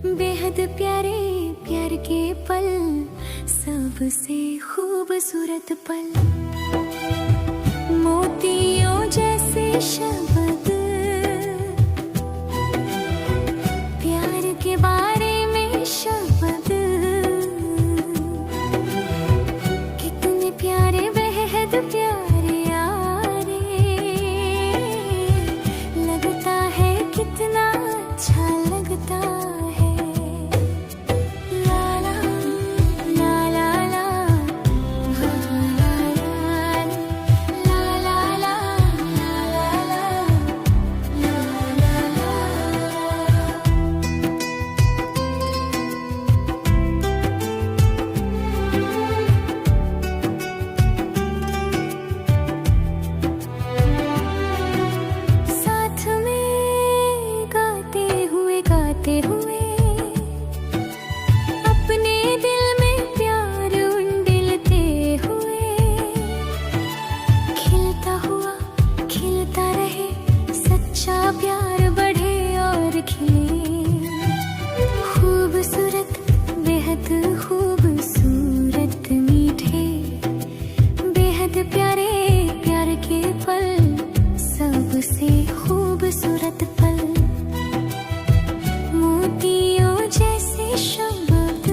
बेहद प्यारे प्यार के पल, सबसे खूबसूरत पल, मोतियों जैसे शब्द प्यार के बारे में शब्द, कितने प्यारे बेहद प्यारे यारे, लगता है कितना अच्छा लगता है। ला ला ला ला ला ला ला ला ला ला साथ में गाते हुए अपने दिल में प्यार उंडेलते हुए, खिलता रहे सच्चा प्यार, बढ़े और खिले, खूबसूरत बेहद खूबसूरत मीठे बेहद प्यारे प्यार के पल, सबसे खूबसूरत पल, मोतियों जैसे शब्द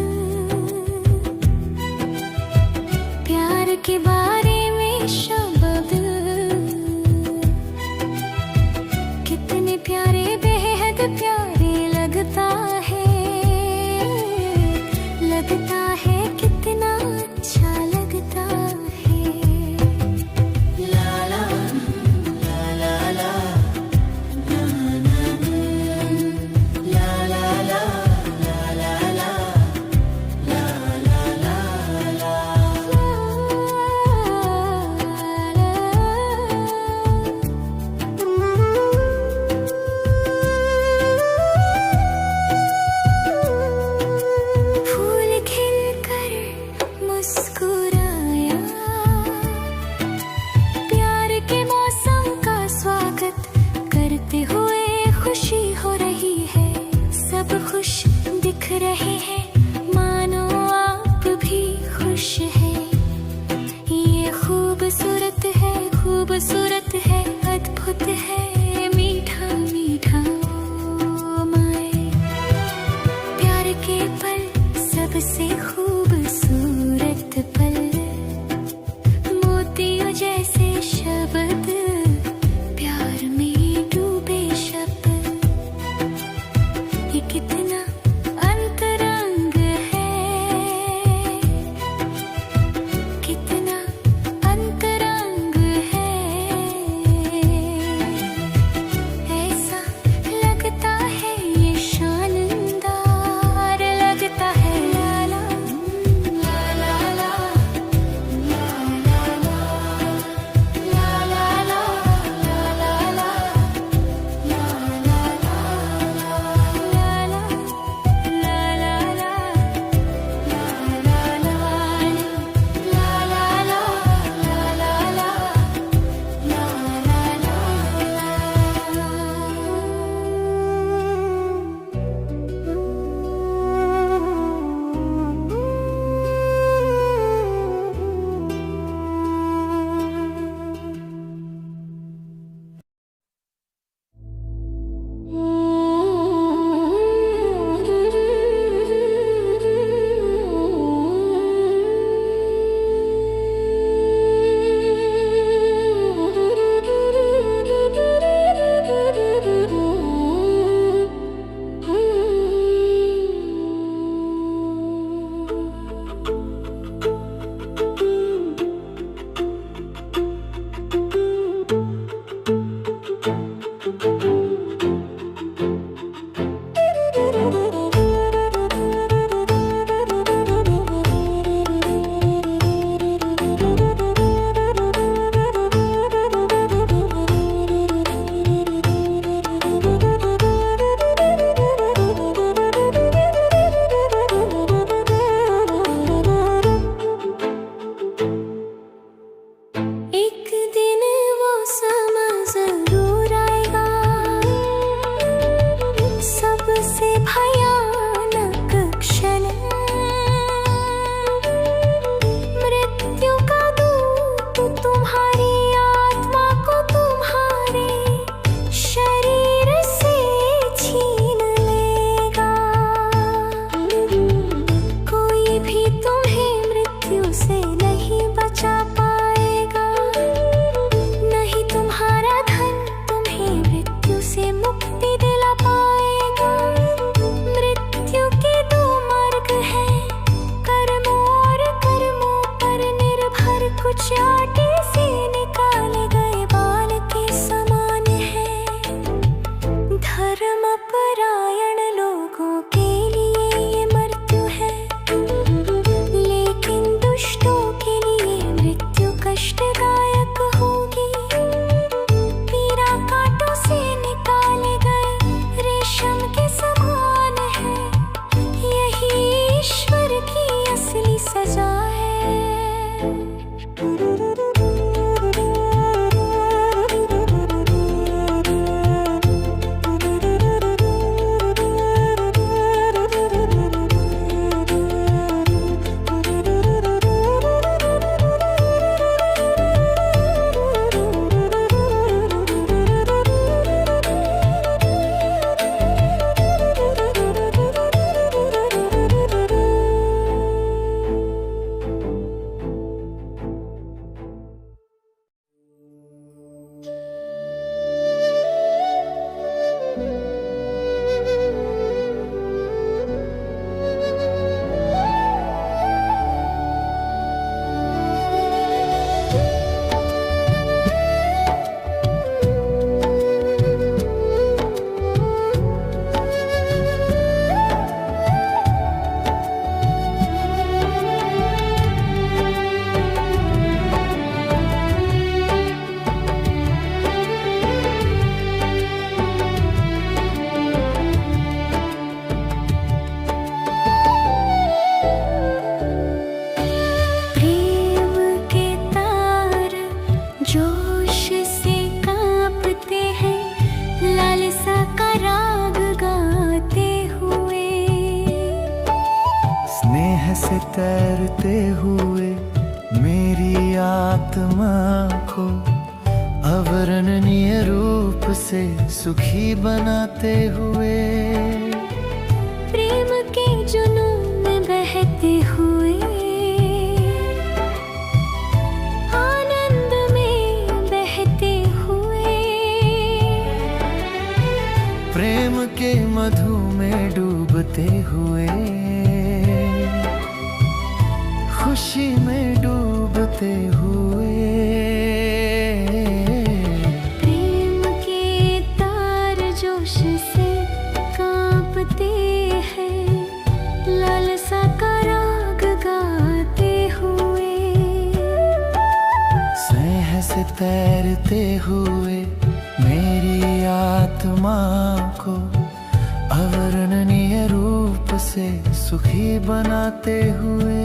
प्यार के बारे में शब्द, कितने प्यारे बेहद प्यारे लगता है, कितना अच्छा लगता है। ला ला ला ला ला ला ला ला ला फूल खिलकर मुस्कुराया, प्यार के मौसम का स्वागत करते हुए, खुशी हो रही है, सब खुश दिख रहे हैं, मानो आप भी खुश हैं। ये खूबसूरत है, अद्भुत है, मीठा मीठा ओ माए, प्यार के पल, सबसे खूबसूरत पल, मोतियों जैसे शब्द प्यार में डूबे शब्द, ये कितना अंतरंग है, कितना अंतरंग है, से तैरते हुए मेरी आत्मा को अवर्णनीय रूप से सुखी बनाते हुए, प्रेम के जुनून में बहते हुए, आनंद में बहते हुए, प्रेम के मधु में डूबते हुए, खुशी में डूबते हुए, प्रेम के तार जोश से कांपते हैं, लालसा का राग गाते हुए, स्नेह से तैरते हुए मेरी आत्मा को अवर्णनीय रूप से सुखी बनाते हुए।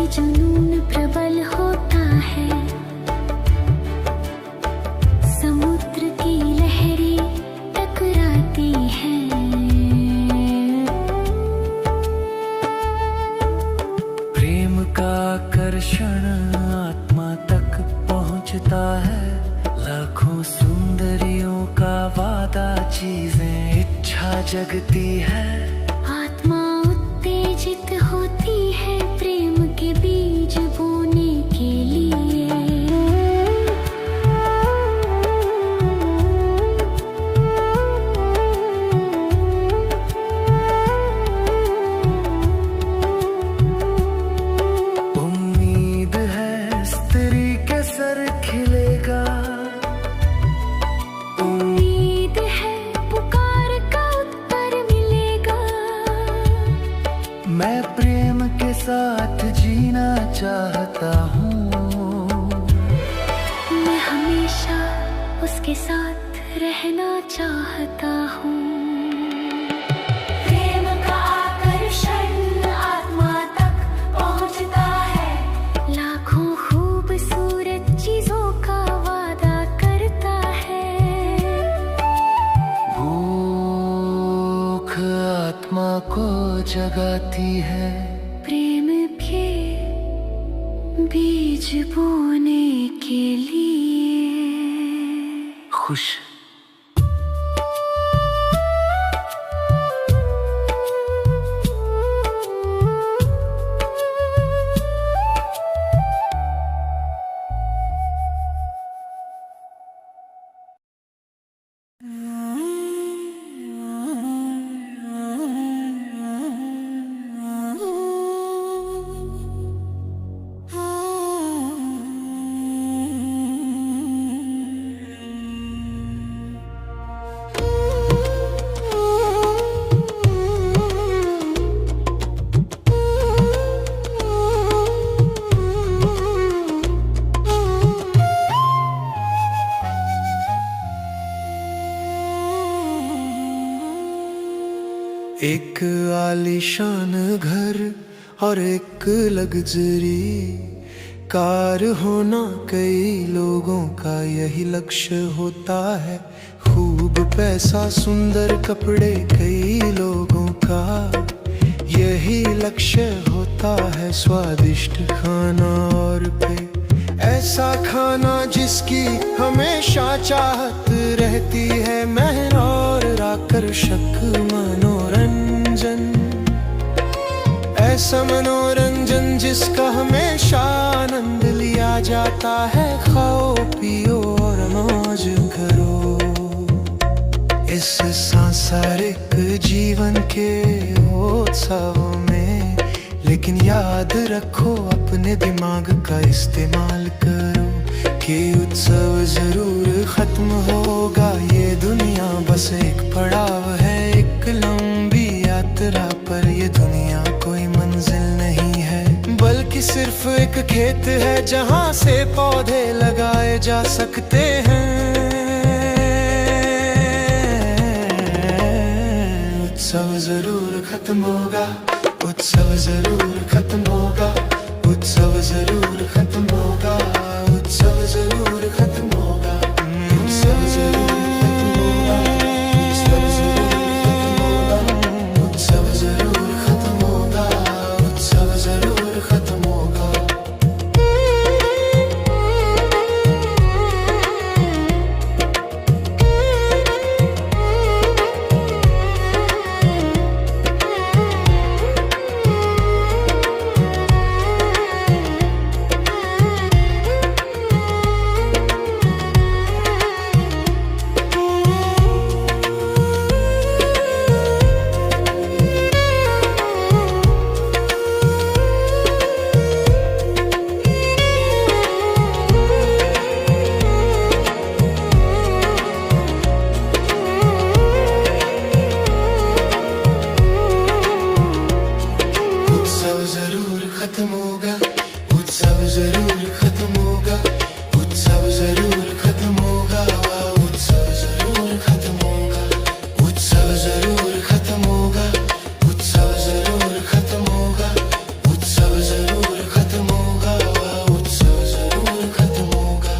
जुनून प्रबल होता है, समुद्र की लहरें टकराती हैं, प्रेम का आकर्षण आत्मा तक पहुंचता है, लाखों सुंदरियों का वादा चीजें इच्छा जगती है, आत्मा उत्तेजित होती है प्रेम के बीज बोने के लिए, उम्मीद है स्त्री के सर खिलेगा, उम्मीद है पुकार का उत्तर मिलेगा, मैं प्रेम के साथ जीना चाहता हूँ, मैं हमेशा उसके साथ रहना चाहता हूँ। प्रेम का आकर्षण आत्मा तक पहुँचता है, लाखों खूबसूरत चीजों का वादा करता है, भूख आत्मा को जगाती है, प्रेम के बीज बोने के लिए। खुश एक आलीशान घर और एक लग्जरी कार होना कई लोगों का यही लक्ष्य होता है। खूब पैसा सुंदर कपड़े कई लोगों का यही लक्ष्य होता है। स्वादिष्ट खाना और पे ऐसा खाना जिसकी हमेशा चाहत रहती है, महर और आकर्षक मनोरंजन। ऐसा मनोरंजन जिसका हमेशा आनंद लिया जाता है, खाओ पियो और मौज करो। इस सांसारिक जीवन के उत्सव में लेकिन याद रखो अपने दिमाग का इस्तेमाल करो कि उत्सव जरूर खत्म होगा। ये दुनिया बस एक पड़ाव है, एक लंबी यात्रा, पर ये दुनिया कोई मंजिल नहीं है, बल्कि सिर्फ एक खेत है जहाँ से पौधे लगाए जा सकते हैं। उत्सव जरूर खत्म होगा, उत्सव जरूर खत्म होगा, उत्सव जरूर खत्म होगा, उत्सव जरूर खत्म होगा, उत्सव जरूर खत्म होगा, उत्सव जरूर खत्म होगा, उत्सव जरूर खत्म होगा। खत्म होगा, उत्सव जरूर खत्म होगा, उत्सव जरूर खत्म होगा, उत्सव जरूर खत्म होगा, उत्सव जरूर खत्म होगा, उत्सव जरूर खत्म होगा, उत्सव जरूर खत्म होगा, उत्सव जरूर खत्म होगा।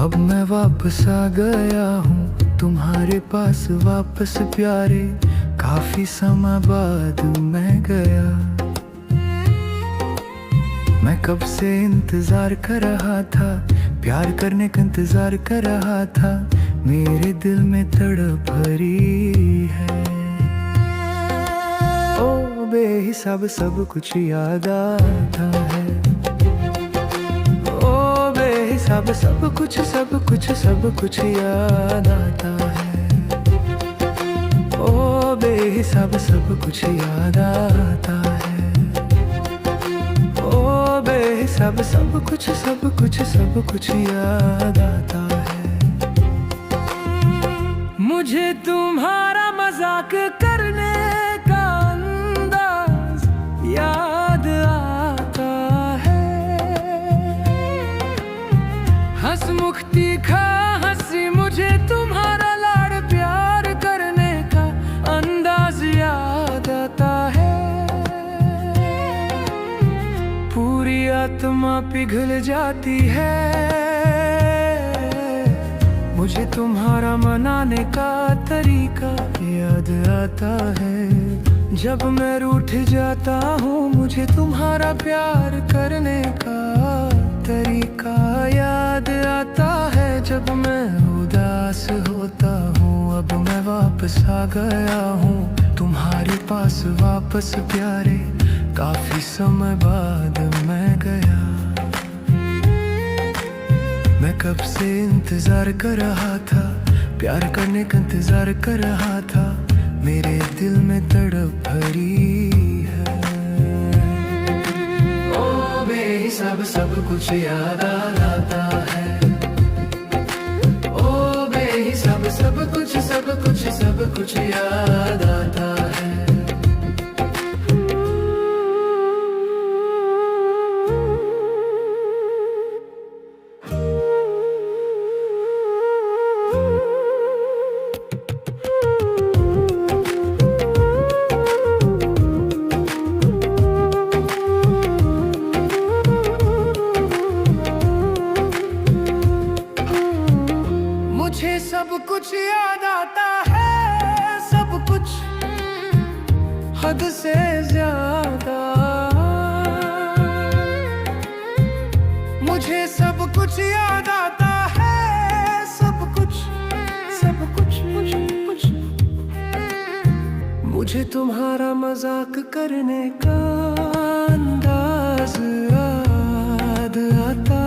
अब मैं वापस आ गया हूँ तुम्हारे पास वापस प्यारे, काफी समय बाद मैं गया। मैं कब से इंतजार कर रहा था, प्यार करने का इंतजार कर रहा था, मेरे दिल में तड़प भरी है। ओ बेहिसाब सब कुछ याद आता है, सब सब कुछ याद आता है। ओ बेहिसाब सब कुछ याद आता है, ओ बेहिसाब सब कुछ याद आता है। मुझे तुम्हारा मजाक करने का अंदाज याद आता है, हंसमुख तीखा हंसी मुझे तुम्हारा लाड़ प्यार करने का अंदाज याद आता है। पूरी आत्मा पिघल जाती है, मुझे तुम्हारा मनाने का तरीका याद आता है। जब मैं रूठ जाता हूँ मुझे तुम्हारा प्यार करने का तरीका याद आता है। जब मैं उदास होता हूँ अब मैं वापस आ गया हूँ तुम्हारे पास वापस प्यारे। काफी समय बाद मैं गया, मैं कब से इंतजार कर रहा था, प्यार करने का इंतजार कर रहा था। मेरे दिल में तड़प भरी है। ओ बेहिसाब सब कुछ याद आता है। ओ बेहिसाब सब कुछ याद आता है। मुझे सब कुछ याद आता है, सब कुछ हद से ज्यादा। मुझे सब कुछ याद आता है, सब कुछ मुझे तुम्हारा मजाक करने का अंदाज याद आता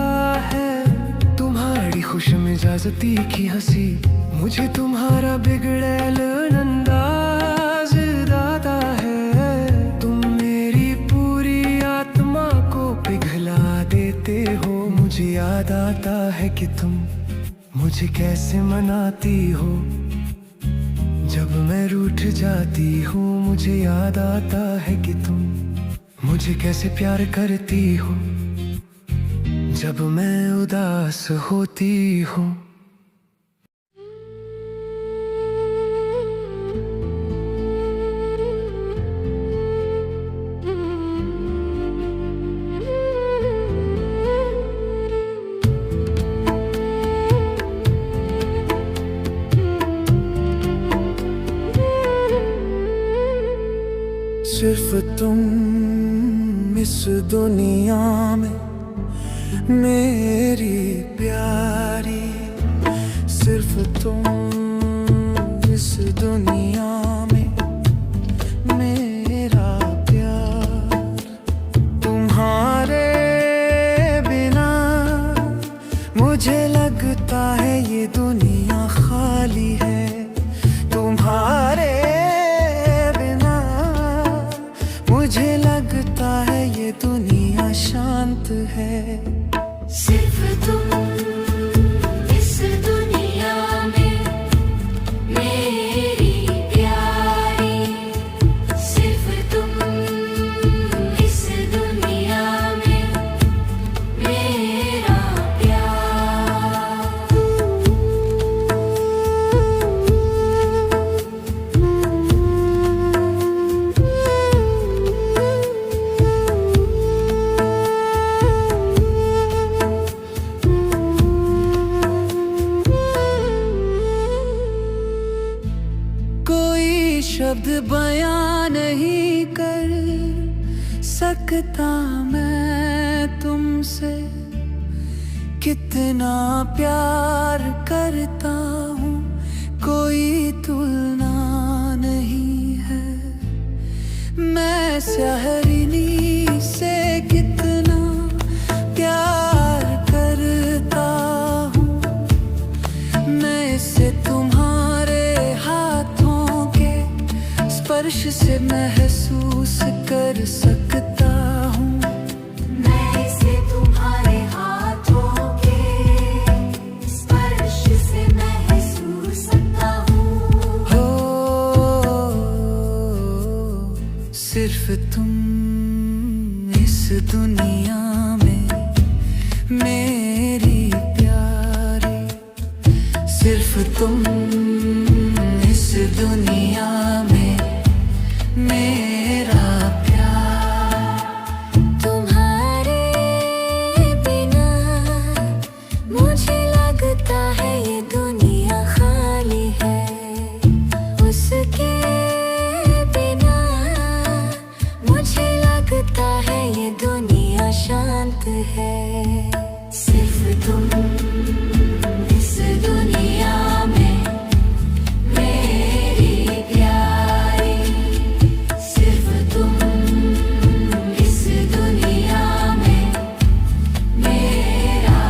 है। तुम्हारी खुश मिजाजती की हंसी मुझे तुम्हारा बिगड़ैल अंदाज आता है। तुम मेरी पूरी आत्मा को पिघला देते हो। मुझे याद आता है कि तुम मुझे कैसे मनाती हो जब मैं रूठ जाती हूँ। मुझे याद आता है कि तुम मुझे कैसे प्यार करती हो जब मैं उदास होती हूँ। सिर्फ तुम इस दुनिया में मेरी प्यारी, सिर्फ तुम इस दुनिया में मेरा प्यार। तुम्हारे बिना मुझे लगता है ये दुनिया खाली है। तुम्हारे बिना मुझे लगता है ये दुनिया शांत है। सिर्फ तुम इस दुनिया में मेरी प्यारी, सिर्फ तुम इस दुनिया में मेरा शब्द बयां नहीं कर सकता मैं तुमसे कितना प्यार करता हूँ। कोई तुलना नहीं है। मैं सहरिनी से कितना प्यार करता हूँ। मैं इसे तुम्हारे हाथों के स्पर्श से महसूस कर सकता हूँ। मैं इसे तुम्हारे हाथों के स्पर्श से महसूस करता हूँ। हो सिर्फ तुम इस दुनिया में मेरी प्यारी, सिर्फ तुम इस दुनिया में मेरा प्यार। तुम्हारे बिना मुझे लगता है ये दुनिया खाली है। उसके बिना दोस्त है। सिर्फ तुम इस दुनिया में मेरी प्यारी, सिर्फ तुम इस दुनिया में मेरा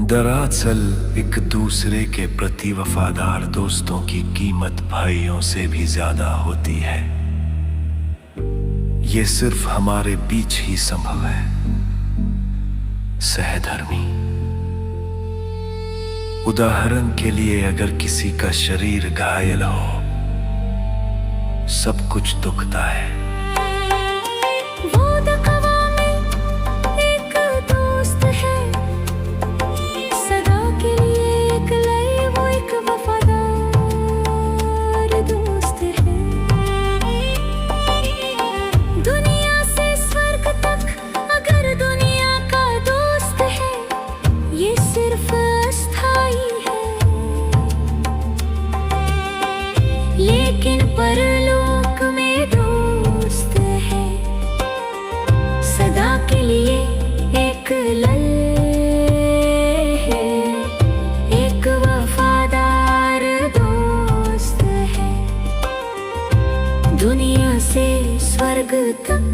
दरअसल एक दूसरे के प्रति वफादार दोस्तों की कीमत भाइयों से भी ज्यादा होती है। ये सिर्फ हमारे बीच ही संभव है। सहधर्मी, उदाहरण के लिए अगर किसी का शरीर घायल हो, सब कुछ दुखता है। लेकिन परलोक में दोस्त है सदा के लिए, एक लल है, एक वफादार दोस्त है, दुनिया से स्वर्ग तक।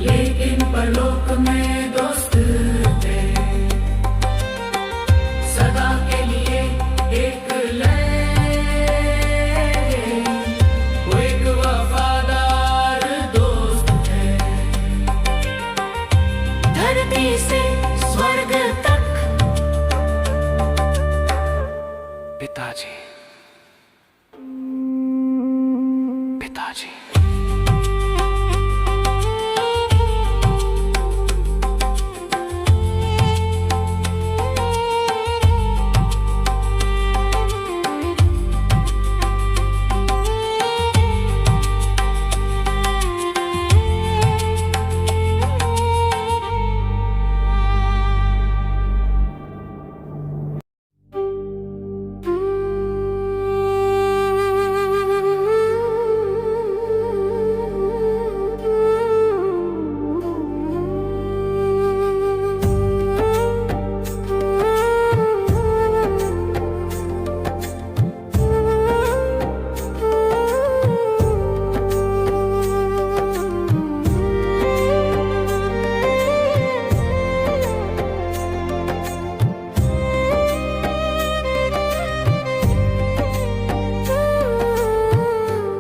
लेकिन परलोक में दोस्त धरती से स्वर्ग तक। पिताजी, पिताजी।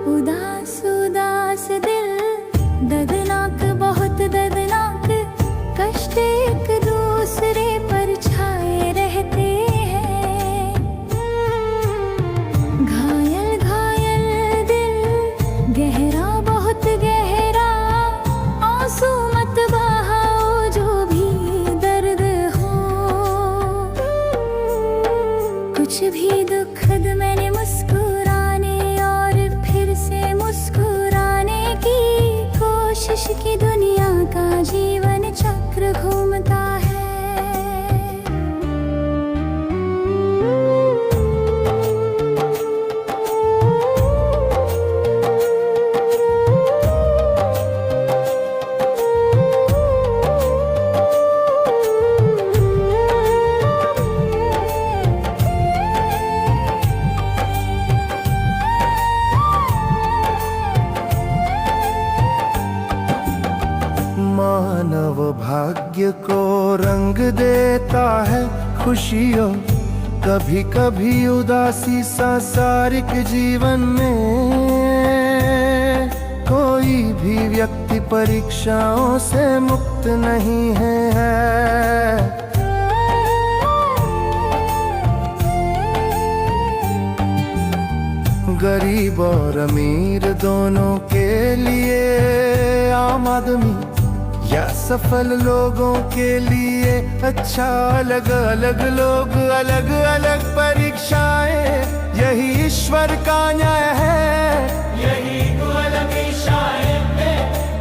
उदास उदास दिल, दर्दनाक बहुत दर्दनाक, कष्ट एक दूसरे पर छाए रहते हैं। घायल घायल दिल, गहरा बहुत गहरा, आंसू मत बहाओ जो भी दर्द हो। कुछ भी दुखद मैंने मुस्कुराने और फिर से मुस्कुराने की कोशिश की, दुनिया का जीवन चक्र घूमता है। मानव भाग्य को रंग देता है खुशियों, कभी कभी उदासी सांसारिक जीवन में। कोई भी व्यक्ति परीक्षाओं से मुक्त नहीं है। गरीब और अमीर दोनों के लिए, आम आदमी या सफल लोगों के लिए अच्छा, अलग अलग लोग, अलग अलग परीक्षाएं, यही ईश्वर का न्याय है। यही तो अलग इशारे में,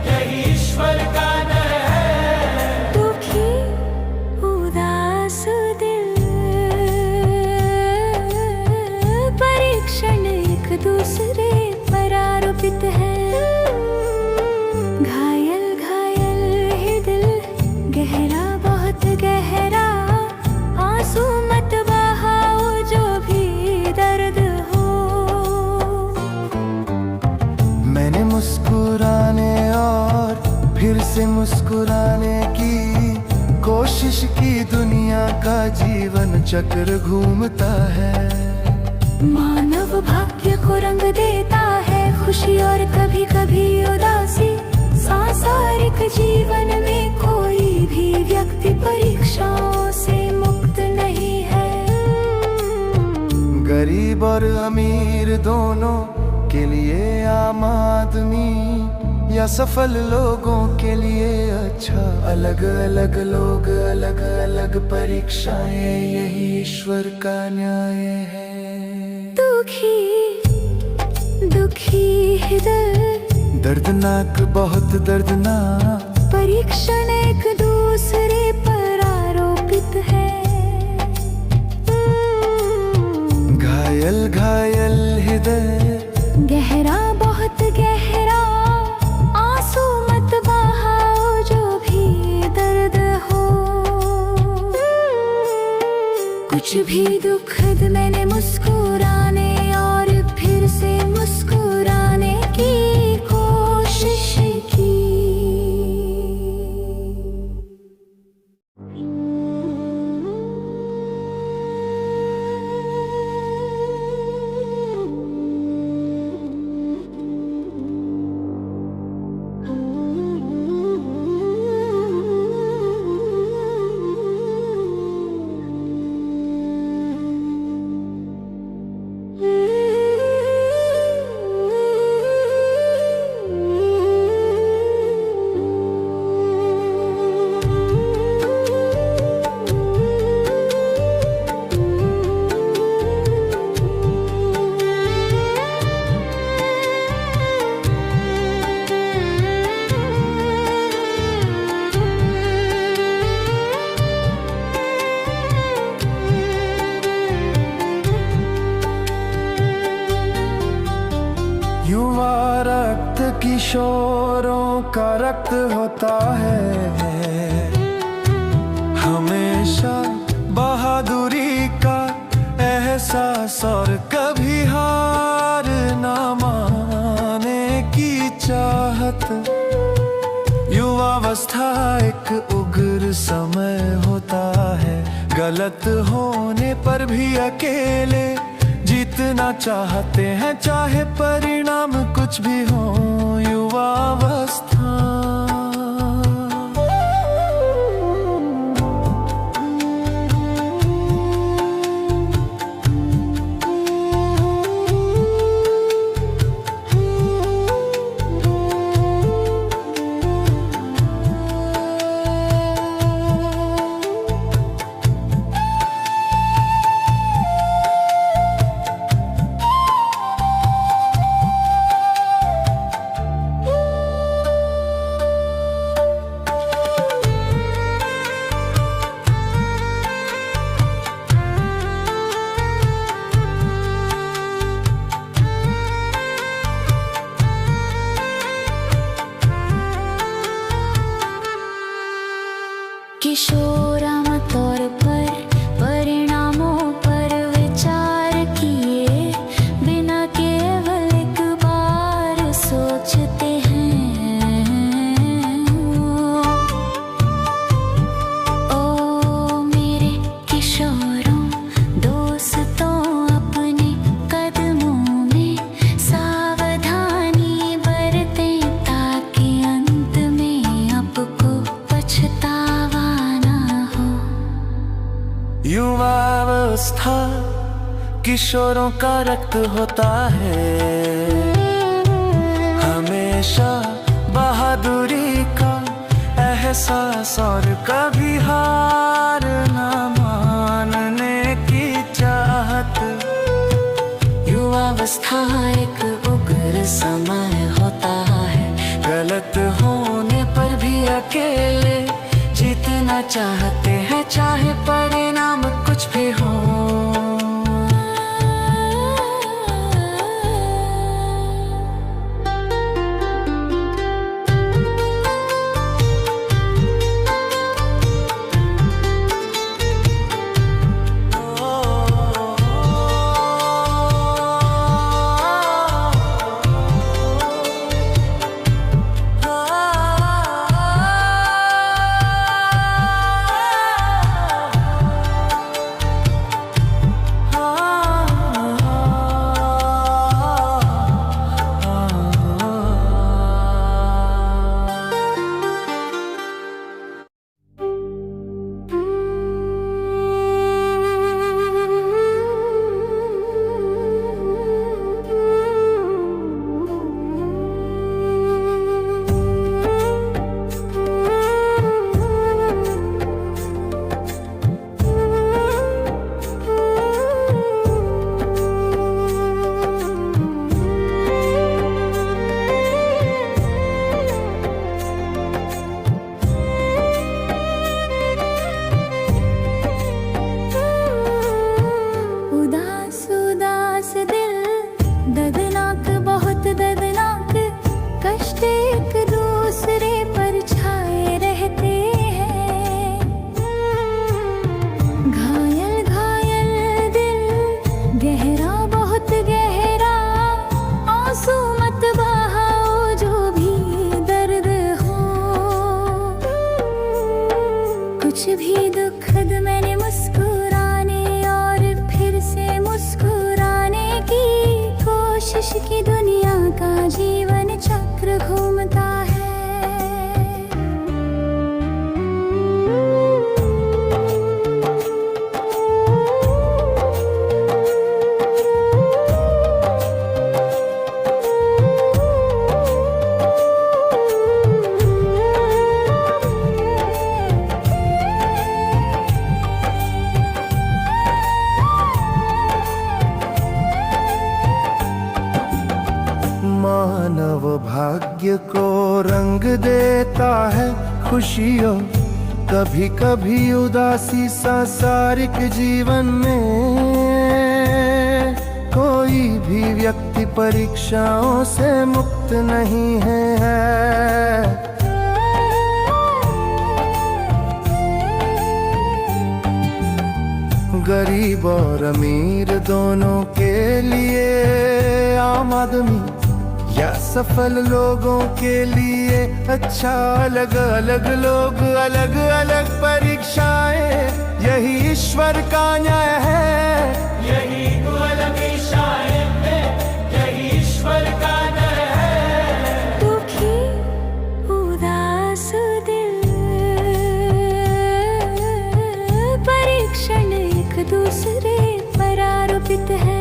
यही ईश्वर का न्याय है। दुखी उदास दिल, परीक्षण एक दूसरे पर आरोपित है। घायल घायल है दिल, गहरा बहुत गहरा, आंसू मत बहाओ जो भी दर्द हो। मैंने मुस्कुराने और फिर से मुस्कुराने की कोशिश की, दुनिया का जीवन चक्र घूमता है। मानव भाग्य को रंग देता है खुशी और कभी कभी उदासी, सांसारिक जीवन में कोई भी व्यक्ति परीक्षाओं से मुक्त नहीं है। गरीब और अमीर दोनों के लिए, आम आदमी या सफल लोगों के लिए अच्छा, अलग अलग लोग, अलग अलग परीक्षाएं, यही ईश्वर का न्याय है। दुखी दुखी है दिल, दर्दनाक बहुत दर्दनाक, परीक्षण एक दूसरे पर आरोपित है। घायल घायल हृदय, गहरा बहुत गहरा, आंसू मत बहाओ जो भी दर्द हो। कुछ भी दुखद मैंने मुस्कुराने और फिर से मुस्कुराने की कोशिश की। किशोरों का रक्त होता है, हमेशा बहादुरी का एहसास और कभी हार ना मानने की चाहत। युवावस्था एक उग्र समय होता है, गलत होने पर भी अकेले जीतना चाहते हैं, चाहे परिणाम कुछ भी हो। युवावस्था किशोराम तौर पर परिणामों पर विचार किए बिना केवल एक बार सोचते हैं। ओ मेरे किशोरों दोस्तों, अपने कदमों में सावधानी बरतें ताकि अंत में आपको पछतावा। युवावस्था किशोरों का रक्त होता है, हमेशा बहादुरी का एहसास और कभी हार ना मानने की चाहत। युवावस्था एक उग्र समय होता है, गलत होने पर भी अकेले जीतना चाहते हैं, चाहे परिणाम कुछ भी हो। की दुनिया का जीवन चक्र घूमता है। मानव भाग्य को रंग देता है खुशियों, कभी कभी उदासी सांसारिक जीवन में। कोई भी व्यक्ति परीक्षाओं से मुक्त नहीं है। गरीब और अमीर दोनों के लिए, आम आदमी या सफल लोगों के लिए अच्छा, अलग अलग लोग, अलग अलग परीक्षाएं, यही ईश्वर का न्याय है। यही तो अलग इशारे में, यही ईश्वर का न्याय है। दुखी उदास दिल, परीक्षण एक दूसरे पर आरोपित है।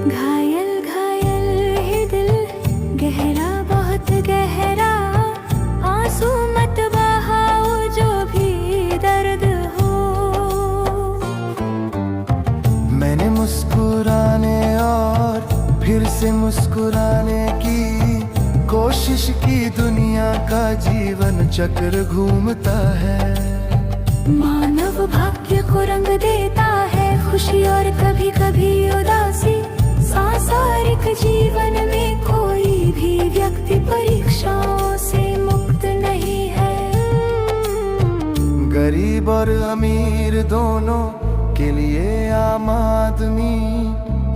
घायल घायल है दिल, गहरा बहुत गहरा, आंसू मत बहाओ जो भी दर्द हो। मैंने मुस्कुराने और फिर से मुस्कुराने की कोशिश की, दुनिया का जीवन चक्र घूमता है। मानव भाग्य को रंग देता है खुशी और कभी कभी उदासी। सांसारिक जीवन में कोई भी व्यक्ति परीक्षाओं से मुक्त नहीं है। गरीब और अमीर दोनों के लिए, आम आदमी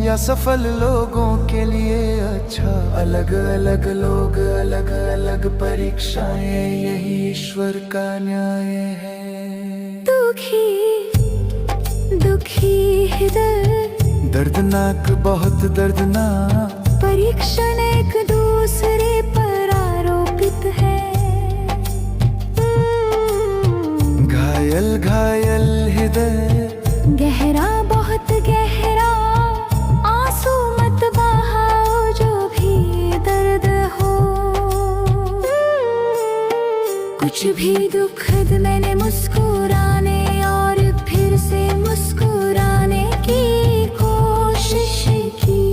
या सफल लोगों के लिए अच्छा, अलग अलग लोग, अलग अलग परीक्षाएं, यही ईश्वर का न्याय है। दुखी दुखी है दिल, दर्दनाक बहुत दर्दनाक, परीक्षण एक दूसरे पर आरोपित है। घायल घायल हृदय, गहरा बहुत गहरा, आंसू मत बहाओ जो भी दर्द हो। कुछ भी दुखद मैंने मुस्कुराने और फिर से मुस्कुराने की कोशिश की।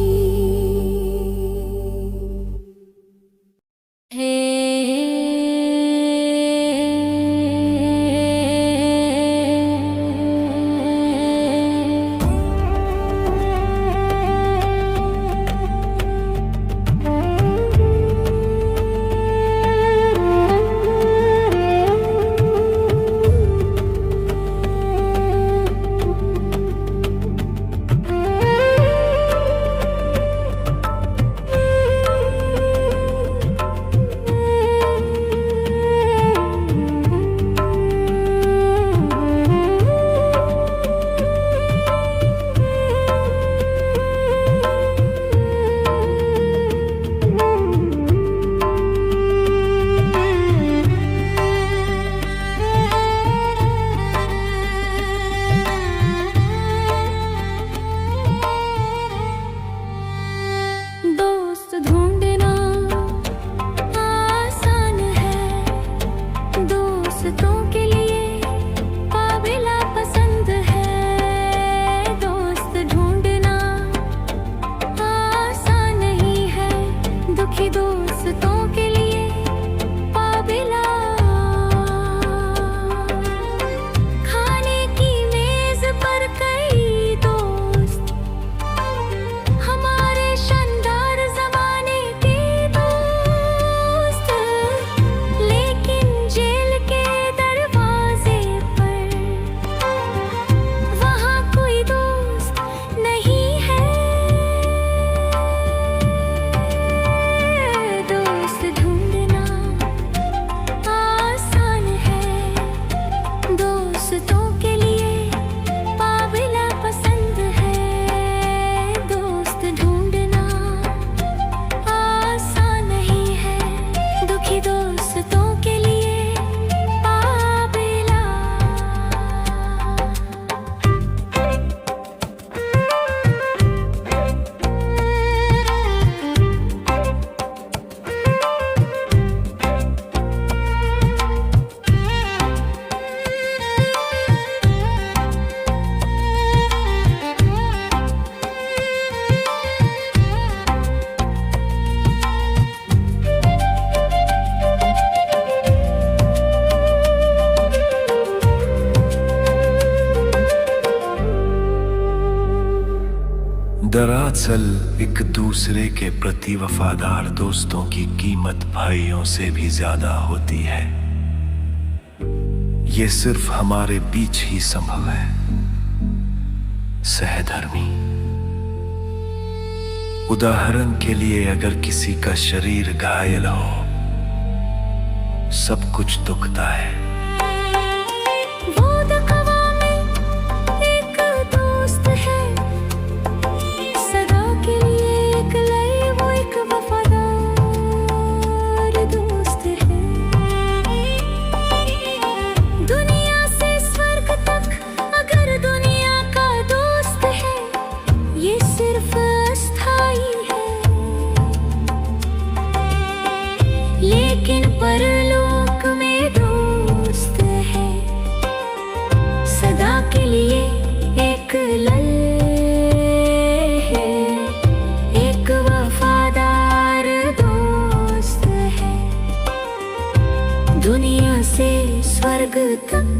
दरअसल एक दूसरे के प्रति वफादार दोस्तों की कीमत भाइयों से भी ज्यादा होती है। ये सिर्फ हमारे बीच ही संभव है। सहधर्मी, उदाहरण के लिए अगर किसी का शरीर घायल हो, सब कुछ दुखता है। वो दकवा में एक दोस्त है, सदा के लिए एक लय, वो एक वफादार दोस्त है। दुनिया से स्वर्ग तक अगर दुनिया का दोस्त है, ये सिर्फ अस्थाई है, लेकिन परलोक में दोस्त है सदा के लिए एक लय है, एक वफादार दोस्त है। दुनिया से स्वर्ग तक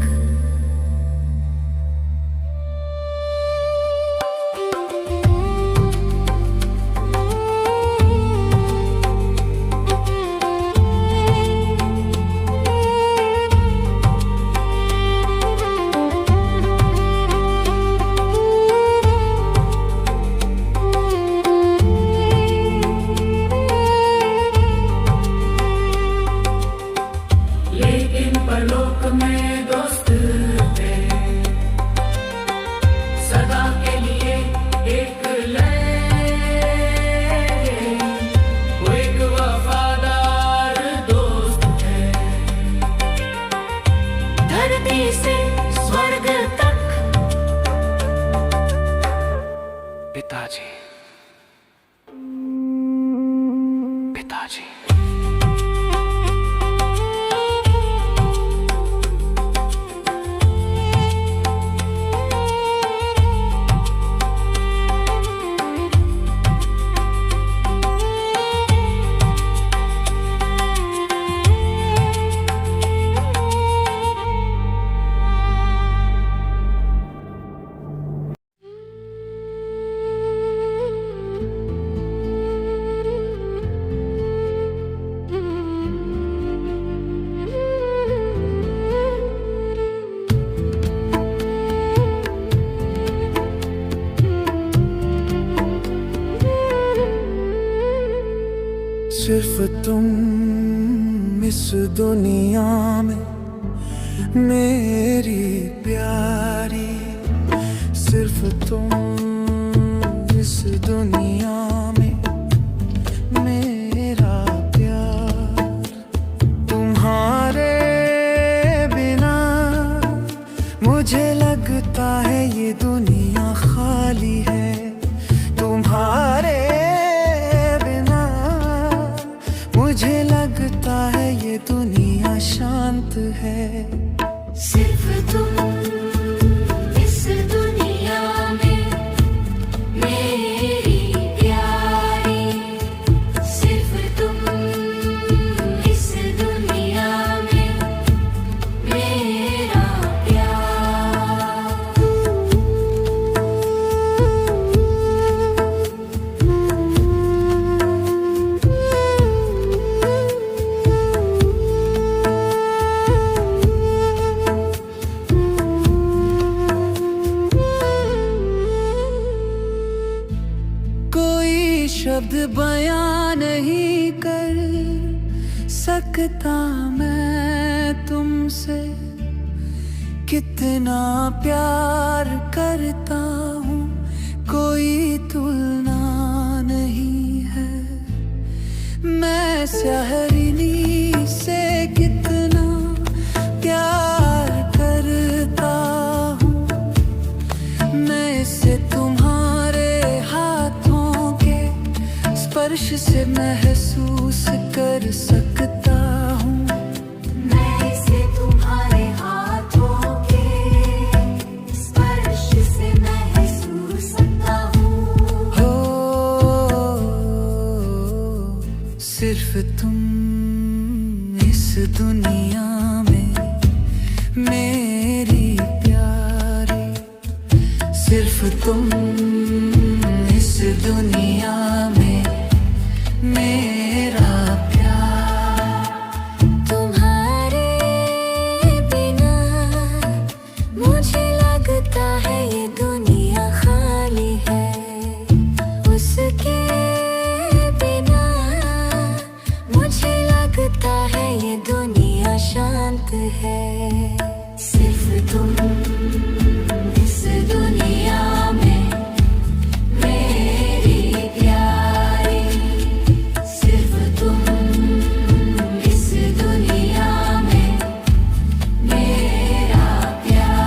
से स्वर्ग तक। पिताजी, पिताजी, सिर्फ तुम इस दुनिया में मेरी प्यारी, सिर्फ तुम इस दुनिया में मेरा प्यार। तुम्हारे बिना मुझे लगता है ये दुनिया खाली है। तुम्हारे मुझे लगता है ये दुनिया शांत है। सिर्फ तुम इस दुनिया में मेरी प्यारी, सिर्फ तुम इस दुनिया में मेरा शब्द बयां नहीं कर सकता मैं तुमसे, कितना प्यार करता हूँ कोई तुलना नहीं है। मैं सहरिनी से कितना प्यार करता हूँ, मैं इसे तुम्हारे हाथों के स्पर्श से महसूस कर सकता हूँ। मैं इसे तुम्हारे हाथों के स्पर्श से महसूस करता हूँ। हो सिर्फ तुम इस दुनिया में मेरी प्यारी, सिर्फ तुम इस दुनिया में मेरा प्यार। तुम्हारे बिना मुझे लगता है ये दुनिया खाली है, उसके बिना मुझे लगता है ये दुनिया शांत है। सिर्फ तुम इस दुनिया में मेरी प्यारी, सिर्फ तुम इस दुनिया में मेरा प्यार।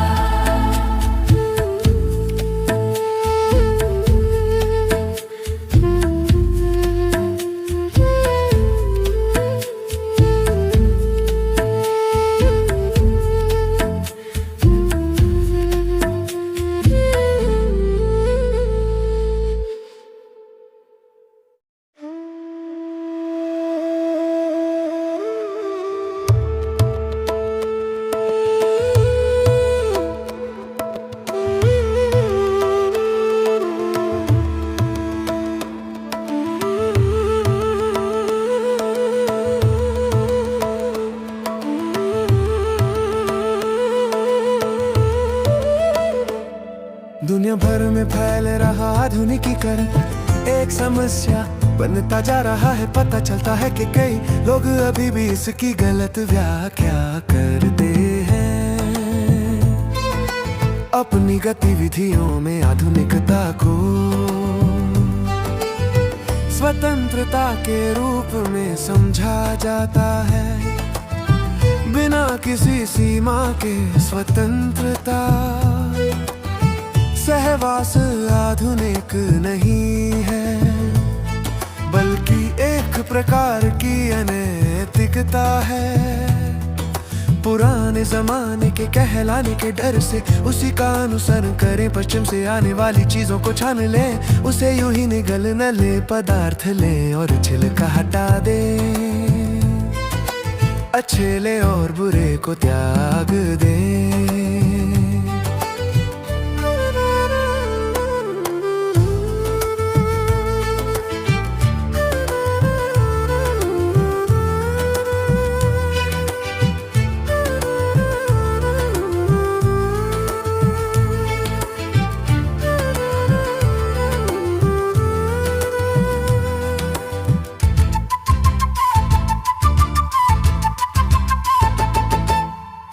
दुनिया भर में फैल रहा आधुनिकीकरण एक समस्या बनता जा रहा है। पता चलता है कि कई लोग अभी भी इसकी गलत व्याख्या करते हैं। अपनी गतिविधियों में आधुनिकता को स्वतंत्रता के रूप में समझा जाता है। बिना किसी सीमा के स्वतंत्रता सहवास आधुनिक नहीं है, बल्कि एक प्रकार की अनैतिकता है। पुराने जमाने के कहलाने के डर से उसी का अनुसरण करें, पश्चिम से आने वाली चीजों को छान लें, उसे यूं ही निगल न ले, पदार्थ लें और छिलका हटा दें, अच्छे ले और बुरे को त्याग दें।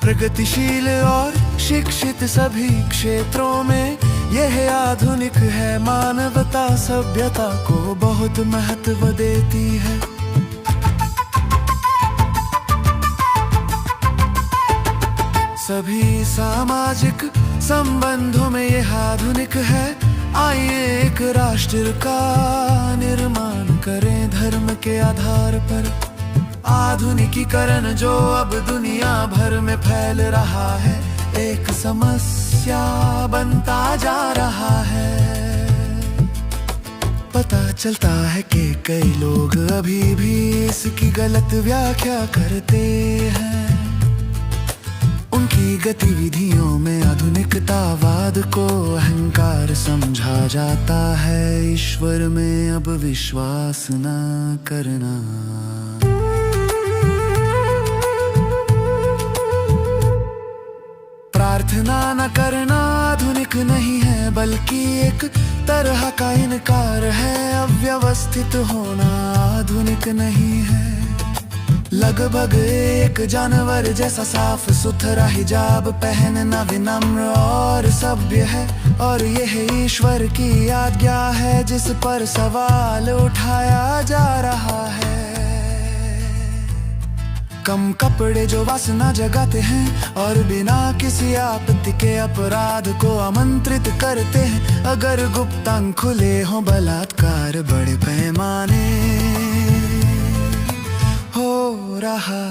प्रगतिशील और शिक्षित सभी क्षेत्रों में यह आधुनिक है। मानवता सभ्यता को बहुत महत्व देती है। सभी सामाजिक संबंधों में यह आधुनिक है। आइए एक राष्ट्र का निर्माण करें धर्म के आधार पर। आधुनिकीकरण जो अब दुनिया भर में फैल रहा है, एक समस्या बनता जा रहा है। पता चलता है कि कई लोग अभी भी इसकी गलत व्याख्या करते हैं। उनकी गतिविधियों में आधुनिकतावाद को अहंकार समझा जाता है। ईश्वर में अब विश्वास न करना, प्रार्थना न करना आधुनिक नहीं है, बल्कि एक तरह का इनकार है। अव्यवस्थित होना आधुनिक नहीं है। लगभग एक जानवर जैसा साफ सुथरा हिजाब पहनना विनम्र और सभ्य है, और यह ईश्वर की आज्ञा है जिस पर सवाल उठाया जा रहा है। कम कपड़े जो वासना जगाते हैं और बिना किसी आपत्ति के अपराध को आमंत्रित करते हैं। अगर गुप्तांग खुले हो बलात्कार बड़े पैमाने हो रहा